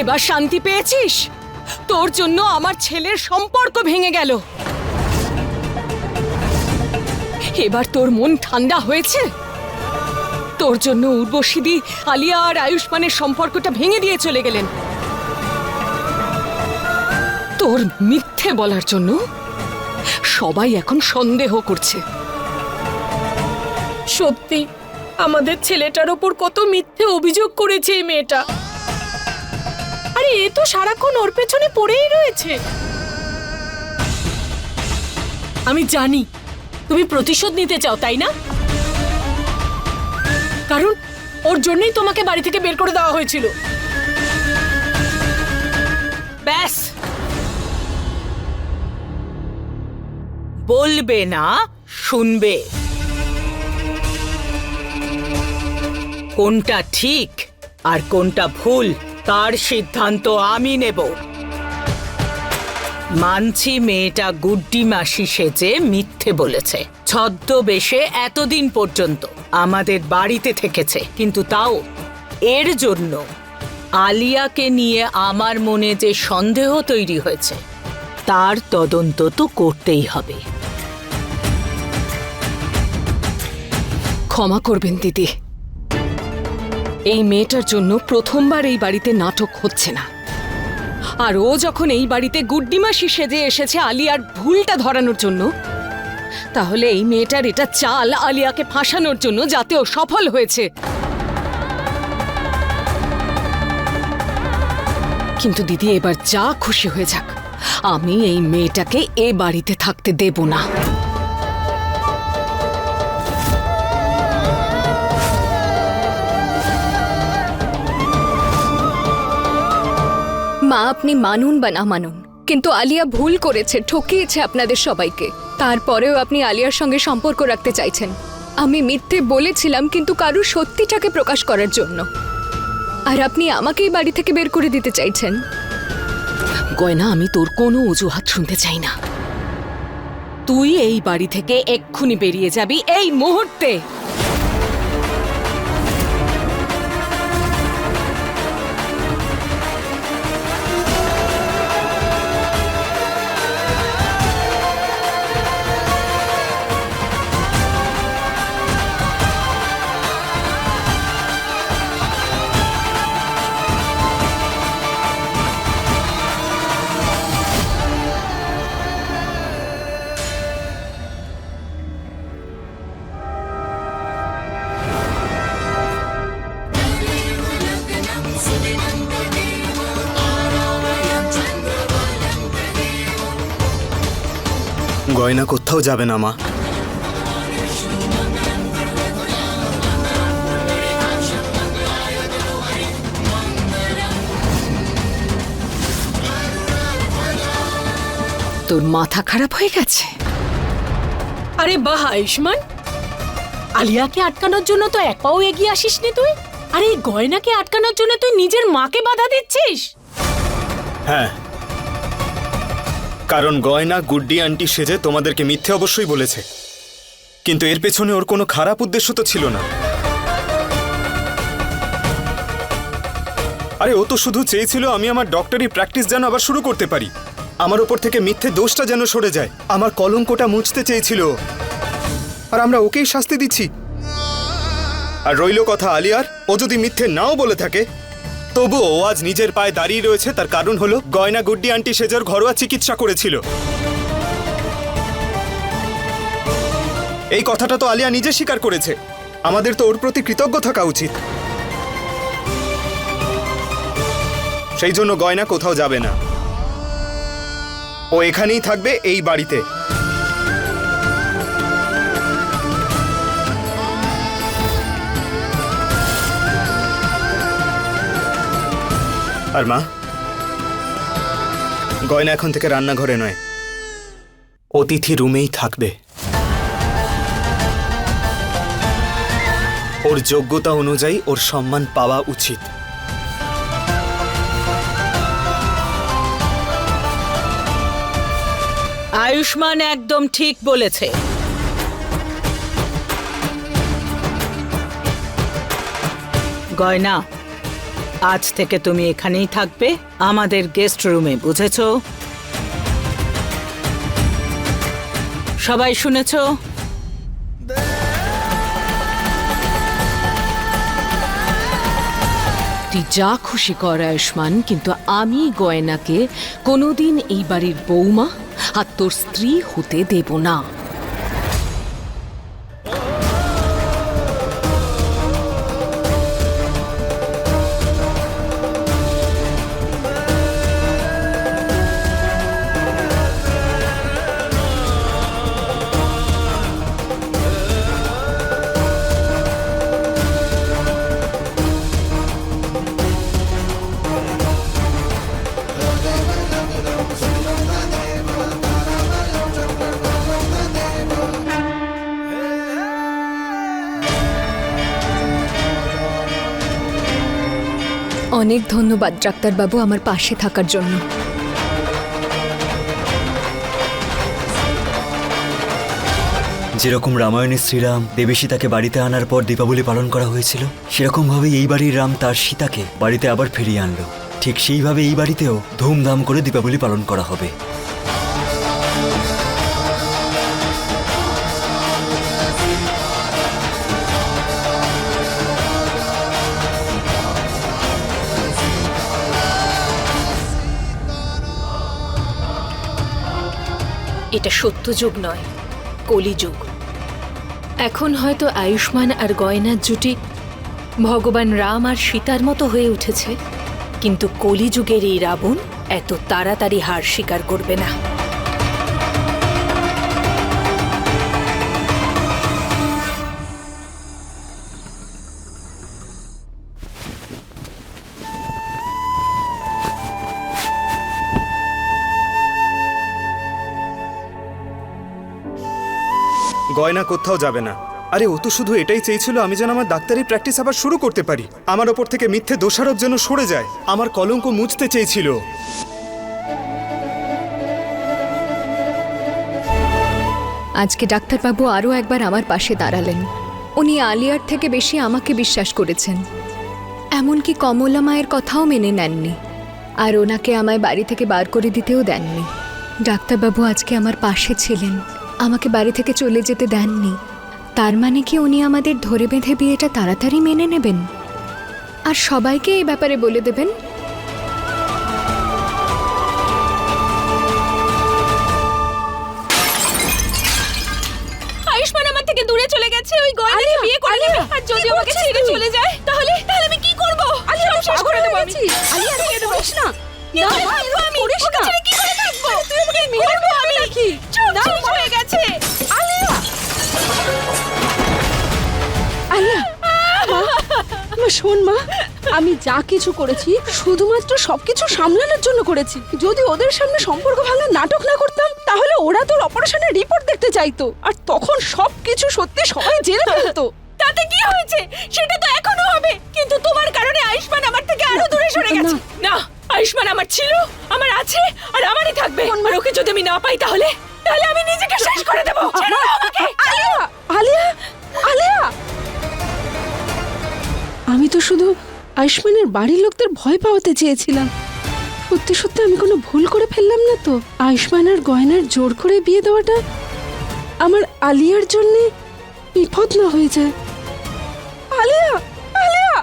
এবার শান্তি পেয়েছিস? তোর জন্য আমার ছেলের সম্পর্ক ভেঙে গেল। এবার তোর মন ঠান্ডা হয়েছে? তোর জন্য উর্বশীদি আলিয়া আর আয়ুষ্মানের সম্পর্কটা ভেঙে দিয়ে চলে গেলেন। তোর মিথ্যে বলার জন্য সবাই এখন সন্দেহ করছে। সত্যি আমাদের ছেলেটার ওপর কত মিথ্যে অভিযোগ করেছে এই মেয়েটা। আরে এ তো সারাক্ষণ ওর পেছনে পড়েই রয়েছে। আমি জানি তুমি প্রতিশোধ নিতে চাও, তাই না? কারণ ওর জন্যই তোমাকে বাড়ি থেকে বের করে দেওয়া হয়েছিল। ব্যাস, বলবে না, শুনবে। কোনটা ঠিক আর কোনটা ভুল তার সিদ্ধান্ত আমি নেব। মানছি মেয়েটা গুড্ডি মাসি সেজে মিথ্যে বলেছে, ছদ্মবেশে এতদিন পর্যন্ত আমাদের বাড়িতে থেকেছে, কিন্তু তাও এর জন্য আলিয়াকে নিয়ে আমার মনে যে সন্দেহ তৈরি হয়েছে তার তদন্ত তো করতেই হবে। ক্ষমা করবেন দিদি, এই মেয়েটার জন্য প্রথমবার এই বাড়িতে নাটক হচ্ছে না। আর ও যখন এই বাড়িতে গুড্ডিমাসি সেজে এসেছে আলিয়ার ভুলটা ধরানোর জন্য, তাহলে এই মেয়েটার এটা চাল আলিয়াকে ফাঁসানোর জন্য, যাতে ও সফল হয়েছে। কিন্তু দিদি এবার যা খুশি হয়ে যাক, আমি এই মেয়েটাকে এ বাড়িতে থাকতে দেব না। মা, আপনি মানুন বা না মানুন, কিন্তু আলিয়া ভুল করেছে, ঠকিয়েছে আপনাদের সবাইকে। তারপরেও আপনি আলিয়ার সঙ্গে সম্পর্ক রাখতে চাইছেন। আমি মিথ্যে বলেছিলাম কিন্তু কারুর সত্যিটাকে প্রকাশ করার জন্য, আর আপনি আমাকেই বাড়ি থেকে বের করে দিতে চাইছেন। গয়না, আমি তোর কোনো অজুহাত শুনতে চাই না। তুই এই বাড়ি থেকে এক্ষুনি বেরিয়ে যাবি, এই মুহূর্তে। গয়না কোথাও যাবে না মা। তোর মাথা খারাপ হয়ে গেছে? আরে বাহ আয়ুষ্মান, আলিয়াকে আটকানোর জন্য তো এক পাও এগিয়ে আসিসনি তুই। আর এই গয়নাকে আটকানোর জন্য তুই নিজের মাকে বাধা দিচ্ছিস। হ্যাঁ, কারণ গয়না গুড্ডি আন্টি সেজে তোমাদেরকে মিথ্যে অবশ্যই বলেছে, কিন্তু এর পেছনে ওর কোনো খারাপ উদ্দেশ্য তো ছিল না। আরে ও তো শুধু চেয়েছিল আমি আমার ডক্টরি প্র্যাকটিস যেন আবার শুরু করতে পারি, আমার উপর থেকে মিথ্যে দোষটা যেন সরে যায়, আমার কলঙ্কটা মুছতে চেয়েছিল। আর আমরা ওকেই শাস্তি দিচ্ছি। আর রইল কথা আলিয়ার, ও যদি মিথ্যে নাও বলে থাকে তবুও ও আজ নিজের পায়ে দাঁড়িয়ে রয়েছে, তার কারণ হলো গয়না গুড্ডি আন্টি সেজর ঘরোয়া চিকিৎসা করেছিল। এই কথাটা তো আলিয়া নিজে স্বীকার করেছে। আমাদের তো ওর প্রতি কৃতজ্ঞ থাকা উচিত। সেই জন্য গয়না কোথাও যাবে না, ও এখানেই থাকবে, এই বাড়িতে। আর মা, গয়না এখন থেকে রান্নাঘরে নয়, অতিথি রুমেই থাকবে। ওর যোগ্যতা অনুযায়ী ওর সম্মান পাওয়া উচিত। আয়ুষ্মান একদম ঠিক বলেছে। গয়না, আজ থেকে তুমি এখানেই থাকবে, আমাদের গেস্ট রুমে, বুঝেছো? সবাই শুনেছো? তুই যা খুশি কর আয়ুষ্মান, কিন্তু আমি গয়নাকে কোনোদিন এই বাড়ির বৌমা আর তোর স্ত্রী হতে দেব না। অনেক ধন্যবাদ ডাক্তারবাবু আমার পাশে থাকার জন্য। যেরকম রামায়ণে শ্রীরাম দেবী সীতাকে বাড়িতে আনার পর দীপাবলি পালন করা হয়েছিল, সেরকম ভাবে এই বাড়ির রাম তার সীতাকে বাড়িতে আবার ফিরিয়ে আনলো। ঠিক সেইভাবে এই বাড়িতেও ধুমধাম করে দীপাবলি পালন করা হবে। এটা সত্যযুগ নয়, কলিযুগ। এখন হয়তো আয়ুষ্মান আর গয়নার জুটি ভগবান রাম আর সীতার মতো হয়ে উঠেছে, কিন্তু কলিযুগের এই রাবণ এত তাড়াতাড়ি হার স্বীকার করবে না। গয়না কোথাও যাবে না। আরে ও তো শুধু এটাই চেয়েছিল আমি যেন আমার ডাক্তারি প্র্যাকটিস আবার শুরু করতে পারি, আমার ওপর থেকে মিথ্যে দোষারোপ যেন সরে যায়, আমার কলঙ্ক মুছতে চেয়েছিল। আজকে ডাক্তারবাবু আরও একবার আমার পাশে দাঁড়ালেন। উনি আলিয়ার থেকে বেশি আমাকে বিশ্বাস করেছেন, এমনকি কমলা মায়ের কথাও মেনে নেননি, আর ওনাকে আমায় বাড়ি থেকে বার করে দিতেও দেননি। ডাক্তারবাবু আজকে আমার পাশে ছিলেন, আমাকে বাড়ি থেকে চলে যেতে দেননি। তার মানে কি উনি আমাদের ধরে বেঁধে বিয়েটা তাড়াতাড়ি মেনে নেবেন আর সবাইকে এই ব্যাপারে বলে দেবেন? আয়ুষ্মান আমার থেকে দূরে চলে গেছে, ওই গয়নাকে বিয়ে করে নেবে, আর যদি আমাকে ছেড়ে চলে যায় তাহলে আমি কি করব? সব শেষ করে দেব আমি। আলিয়া ছেড়ে দেব না। না আমি করিস না। কি করে থাকবো? তুই আমাকে মেরে দেব আমি নাকি? না হয়ে গেছে। আলিয়া আলিয়া মা, শোন মা, আমি যা কিছু করেছি শুধুমাত্র সবকিছু সামলানোর জন্য করেছি। যদি ওদের সামনে সম্পর্ক ভাঙার নাটক না করতাম তাহলে ওরা তোর অপারেশনের রিপোর্ট দেখতে চাইতো, আর তখন সবকিছু সত্যি সবাই জেনে ফেলতো। তাতে কি হয়েছে? সেটা তো এখনো হবে, কিন্তু তোমার কারণে আয়ুষ্মান আমার থেকে আরো দূরে সরে গেছে। না, আয়ুষ্মান আমার ছিল, আমার আছে, আর আমারই থাকবে। আর ওকে যদি আমি না পাই তাহলে আমি নিজেকে শেষ করে দেব। ছেড়ে দাও আমাকে। আলিয়া আলিয়া আলিয়া, আমি তো শুধু আয়ুষ্মানের বাড়ির লোকদের ভয় পাওয়াতে চেয়েছিলাম। সত্যি সত্যি আমি কোনো ভুল করে ফেললাম না তো? আয়ুষ্মান আর গয়নার জোর করে বিয়ে দেওয়াটা আমার আলিয়ার জন্য বিপদ না হয়ে যায়। আলিয়া আলিয়া,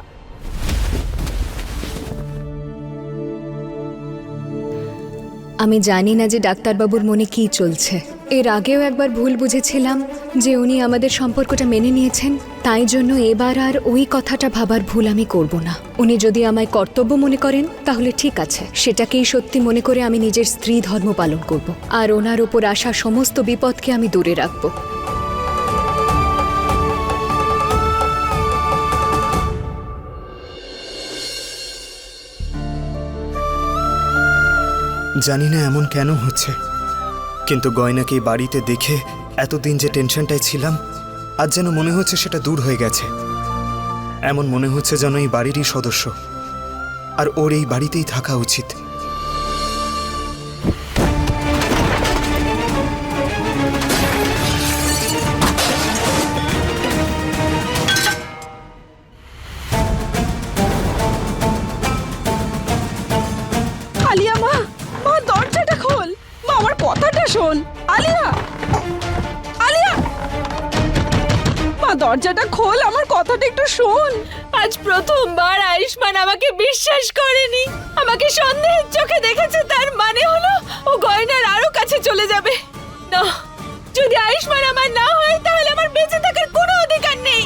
আমি জানি না যে ডাক্তারবাবুর মনে কি চলছে। এর আগেও একবার ভুল বুঝেছিলাম যে উনি আমাদের সম্পর্কটা মেনে নিয়েছেন, তাই জন্য এবার আর ওই কথাটা ভাবার ভুল আমি করব না। উনি যদি আমায় কর্তব্য মনে করেন তাহলে ঠিক আছে, সেটাকেই সত্যি মনে করে আমি নিজের স্ত্রী ধর্ম পালন করব, আর ওনার ওপর আসা সমস্ত বিপদকে আমি দূরে রাখব। জানি না এমন কেন হচ্ছে, কিন্তু গয়নাকে এই বাড়িতে দেখে এতদিন যে টেনশনটায় ছিলাম আজ যেন মনে হচ্ছে সেটা দূর হয়ে গেছে। এমন মনে হচ্ছে যেন এই বাড়িরই সদস্য, আর ওর এই বাড়িতেই থাকা উচিত। কথাটা শোন। আলিয়া, আলিয়া, মা দরজাটা খোল, আমার কথাটা একটু শোন। আজ প্রথমবার আয়ুষ্মান আমাকে বিশ্বাস করেনি, আমাকে সন্দেহের চোখে দেখেছে। তার মানে হলো ও গয়নার আরো কাছে চলে যাবে। না, যদি আয়ুষ্মান আমার না হয় তাহলে আমার বেঁচে থাকার কোনো অধিকার নেই।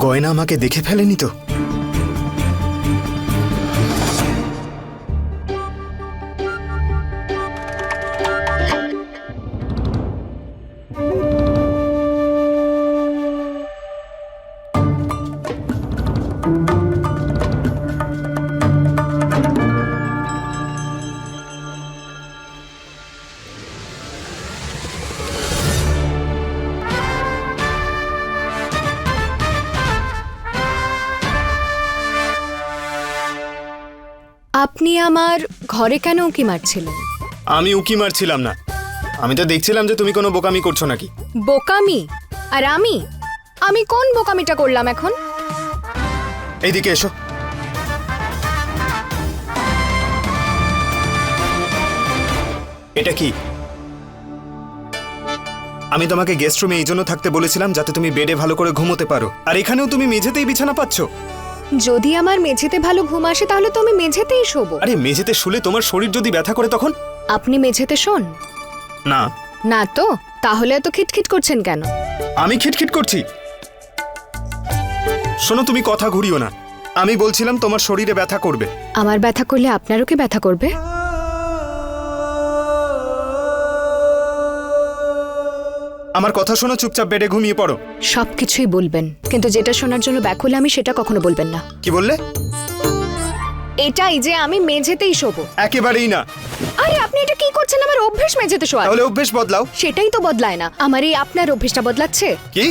গয়না আমাকে দেখে ফেলেনি তো? আপনি আমার ঘরে কেন উঁকি মারছিলেন? আমি উকি মারছিলাম না, আমি তো দেখছিলাম যে তুমি কোনো বোকামি করছো নাকি। বোকামি? আর আমি কোন বোকামিটা করলাম এখন? এইদিকে এসো। এটা কি? আমি তোমাকে গেস্ট রুমে এই জন্য থাকতে বলেছিলাম যাতে তুমি বেডে ভালো করে ঘুমোতে পারো, আর এখানেও তুমি মেঝেতেই বিছানা পাচ্ছো। যদি আমার মেঝেতে ভালো ঘুম আসে তাহলে তো আমি মেঝেতেই শোবো। আরে মেঝেতে শুলে তোমার শরীর যদি ব্যথা করে তখন? আপনি মেঝেতে শোন? না। না তো? তাহলে এত খিটখিট করছেন কেন? আমি খিটখিট করছি? শোনো, তুমি কথা ঘুরিও না। আমি বলছিলাম তোমার শরীরে ব্যথা করবে। আমার ব্যথা করলে আপনারও কি ব্যথা করবে? আমার কথা শোনো, চুপচাপ বেডে ঘুমিয়ে পড়ো। সবকিছুই বলবেন, কিন্তু যেটা শোনার জন্য ব্যাকুল আমি সেটা কখনো বলবেন না। কি বললে? এটাই যে আমি মেঝেতেই শোবো। একেবারেই না। আরে আপনি এটা কি করছেন? আমার অভ্যেস মেঝেতে শোয়া। তাহলে অভ্যেস বদলাও। সেটাই তো বদলায় না, আমার এই আপনার অভ্যেসটা বদলাচ্ছে। কি?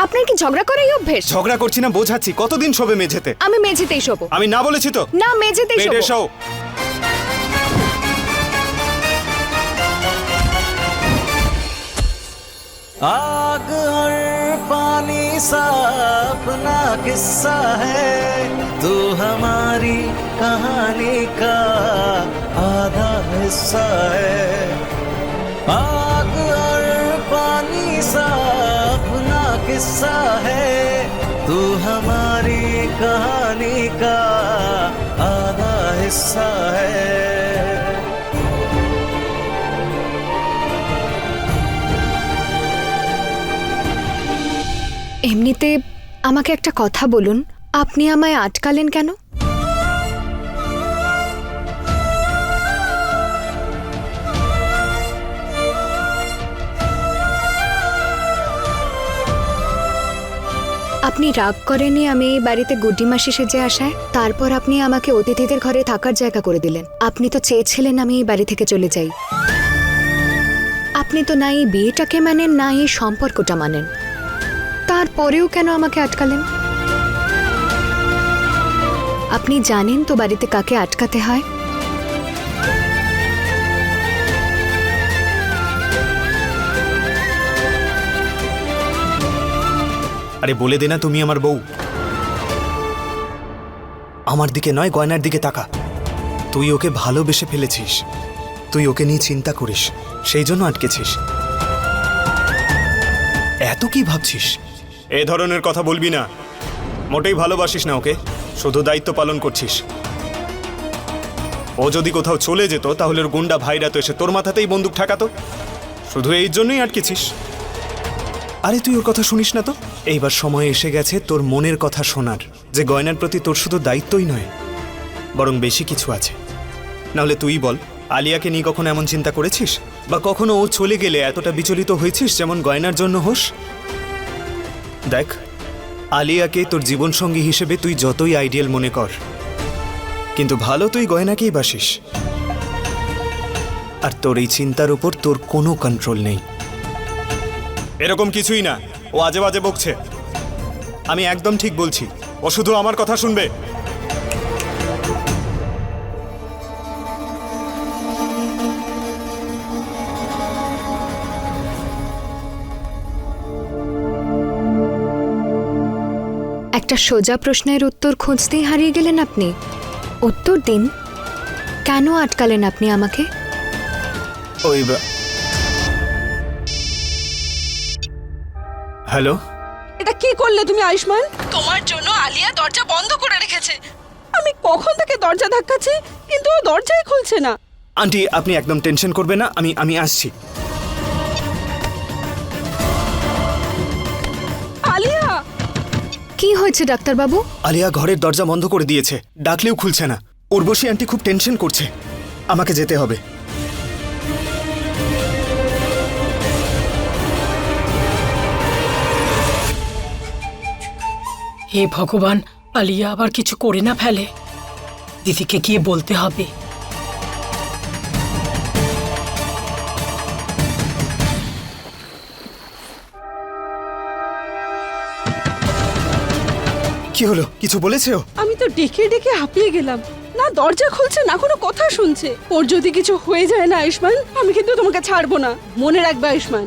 আপনার কি ঝগড়া করাই অভ্যেস? ঝগড়া করছি না, বোঝাচ্ছি। কতদিন শোবে মেঝেতে? আমি মেঝেতেই শোবো। আমি না বলেছি তো? না, মেঝেতেই বেডে শোবো। শোও। आग और पानी सा अपना किस्सा है, तू हमारी कहानी का आधा हिस्सा है। आग और पानी सा अपना किस्सा है, तू हमारी कहानी का आधा हिस्सा है। এমনিতে আমাকে একটা কথা বলুন, আপনি আমায় আটকালেন কেন? আপনি রাগ করেননি আমি এই বাড়িতে গুড্ডি মাসি সেজে আসায়? তারপর আপনি আমাকে অতিথিদের ঘরে থাকার জায়গা করে দিলেন। আপনি তো চেয়েছিলেন আমি এই বাড়ি থেকে চলে যাই। আপনি তো না এই বিয়েটাকে মানেন, না এই সম্পর্কটা মানেন। তারপরেও কেন আমাকে আটকালেন? আপনি জানেন তো বাড়িতে কাকে আটকাতে হয়? আরে বলে দে না, তুমি আমার বউ। আমার দিকে নয়, গয়নার দিকে তাকা। তুই ওকে ভালোবেসে ফেলেছিস, তুই ওকে নিয়ে চিন্তা করিস, সেই জন্য আটকেছিস। এত কি ভাবছিস? এ ধরনের কথা বলবি না। মোটেই ভালোবাসিস না ওকে, শুধু দায়িত্ব পালন করছিস। ও যদি কোথাও চলে যেত তাহলে ওর গুন্ডা ভাইরা তো এসে তোর মাথাতেই বন্দুক ঠেকাতো। শুধু এই জন্যই আটকেছিস। আরে তুই ওর কথা শুনিস না তো। এইবার সময় এসে গেছে তোর মনের কথা শোনার, যে গয়নার প্রতি তোর শুধু দায়িত্বই নয়, বরং বেশি কিছু আছে। নাহলে তুই বল, আলিয়াকে নিয়ে কখনো এমন চিন্তা করেছিস? বা কখনো ও চলে গেলে এতটা বিচলিত হয়েছিস যেমন গয়নার জন্য হোস? দেখ, আলিয়াকে তোর জীবনসঙ্গী হিসেবে তুই যতই আইডিয়াল মনে কর, কিন্তু ভালো তুই গয়নাকেই বাসিস। আর তোর এই চিন্তার উপর তোর কোনো কন্ট্রোল নেই। এরকম কিছুই না, ও আজে বাজে বকছে। আমি একদম ঠিক বলছি, ও শুধু আমার কথা শুনবে। একটা সোজা প্রশ্নের উত্তর খুঁজতেই হারিয়ে গেলেন আপনি। উত্তর দিন, কেন আটকালেন আপনি আমাকে? ওই হ্যালো, এটা কি করলে তুমি আয়ুষ্মান? তোমার জন্য আলিয়া দরজা বন্ধ করে রেখেছে। আমি কখন থেকে দরজা ধাক্কাচ্ছি, কিন্তু ও দরজাই খুলছে না। আন্টি আপনি একদম টেনশন করবেন না, আমি আসছি। আলিয়া! কি হয়েছে ডাক্তারবাবু? আলিয়া ঘরের দরজা বন্ধ করে দিয়েছে, ডাকলেও খুলছে না। উর্বশী আন্টি খুব টেনশন করছে, আমাকে যেতে হবে। হে ভগবান, আলিয়া আবার কিছু করে না ফেলে। দিদিকে গিয়ে বলতে হবে। কি হলো, কিছু বলেছে ও? আমি তো ডেকে ডেকে হাঁপিয়ে গেলাম। না দরজা খুলছে, না কোনো কথা শুনছে। ওর যদি কিছু হয়ে যায় না আয়ুষ্মান, আমি কিন্তু তোমাকে ছাড়বো না, মনে রাখবে আয়ুষ্মান।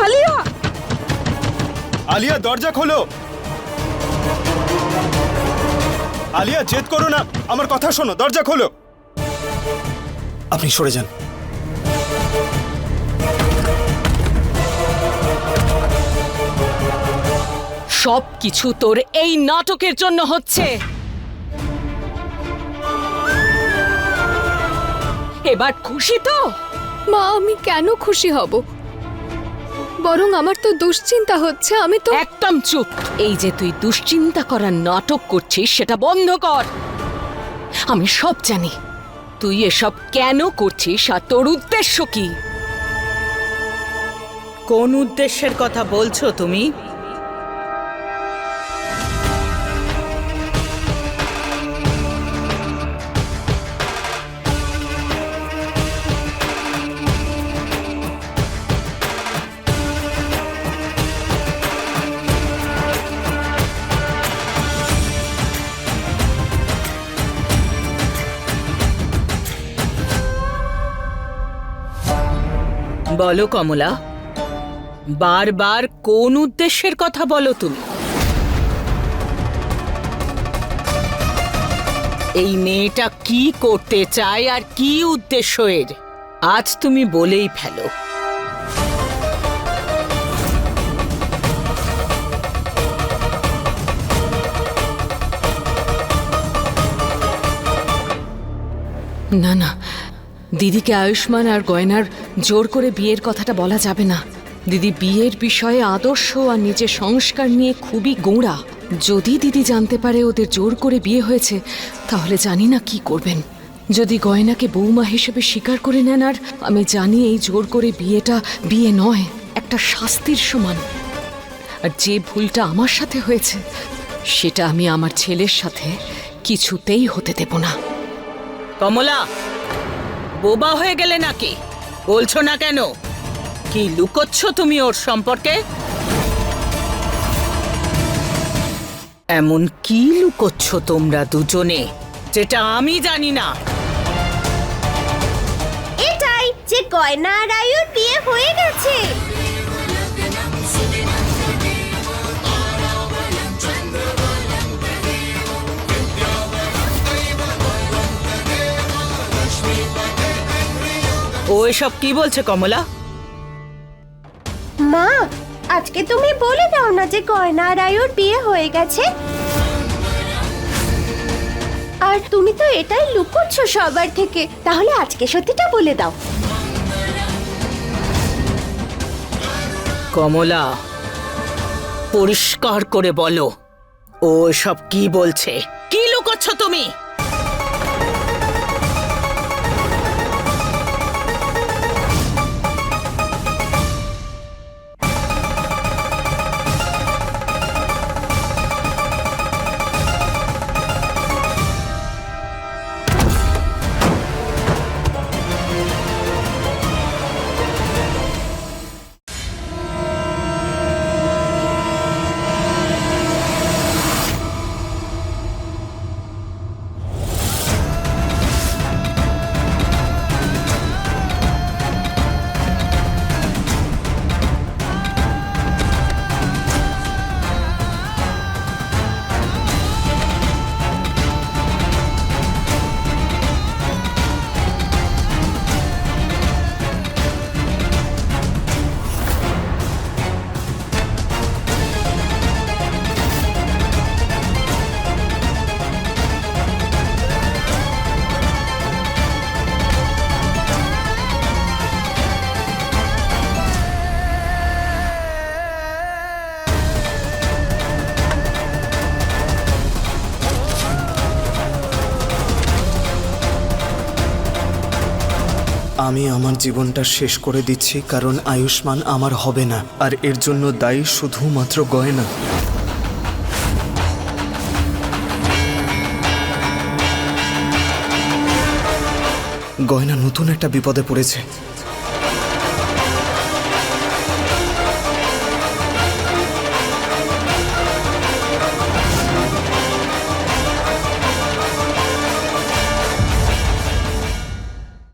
আলিয়া! আলিয়া দরজা খোলো। আলিয়া জেদ করো না, আমার কথা শোনো, দরজা খোলো। আপনি সরে যান। সব কিছু তোর এই নাটকের জন্য হচ্ছে। এবার খুশি তো? মা, আমি কেন খুশি হব? বরং আমার তো দুশ্চিন্তা হচ্ছে। আমি তো একদম চুপ। এই যে তুই দুশ্চিন্তা করার নাটক করছিস, সেটা বন্ধ কর। আমি সব জানি তুই এসব কেন করছিস আর তোর উদ্দেশ্য কি। কোন উদ্দেশ্যের কথা বলছো তুমি? বলো কমলা, বারবার কোন উদ্দেশ্যের কথা বলো তুমি? এই মেয়েটা কি করতে চায় আর কি উদ্দেশ্য এর, আজ তুমি বলেই ফেলো। না না, দিদিকে আয়ুষ্মান আর গয়নার জোর করে বিয়ের কথাটা বলা যাবে না। দিদি বিয়ের বিষয়ে আদর্শ আর নিজের সংস্কার নিয়ে খুবই গোঁড়া। যদি দিদি জানতে পারে ওদের জোর করে বিয়ে হয়েছে, তাহলে জানি না কি করবেন। যদি গয়নাকে বৌমা হিসেবে স্বীকার করে নেন, আর আমি জানি এই জোর করে বিয়েটা বিয়ে নয়, একটা শাস্তির সমান। আর যে ভুলটা আমার সাথে হয়েছে, সেটা আমি আমার ছেলের সাথে কিছুতেই হতে দেব না। কমলা, বোবা হয়ে গেলে নাকি? বলছো না কেন? কি লুকোচ্ছ তুমি ওর সম্পর্কে? এমন কি লুকোচ্ছ তোমরা দুজনে যেটা আমি জানি না? এটাই যে গয়না আর আয়ুর বিয়ে হয়ে গেছে। ও এসব কি বলছে কমলা? মা, আজকে তুমি বলে দাও না যে গয়না আর আয়ুর বিয়ে হয়ে গেছে। আর তুমি তো এটাই লুকোচ্ছ সবার থেকে, তাহলে আজকে সত্যিটা বলে দাও। কমলা, পরিষ্কার করে বলো, ও এসব কি বলছে? কি লুকোচ্ছ তুমি? আমি আমার জীবনটা শেষ করে দিচ্ছি কারণ আয়ুষ্মান আমার হবে না, আর এর জন্য দায়ী শুধুমাত্র গয়না। গয়না নতুন একটা বিপদে পড়েছে।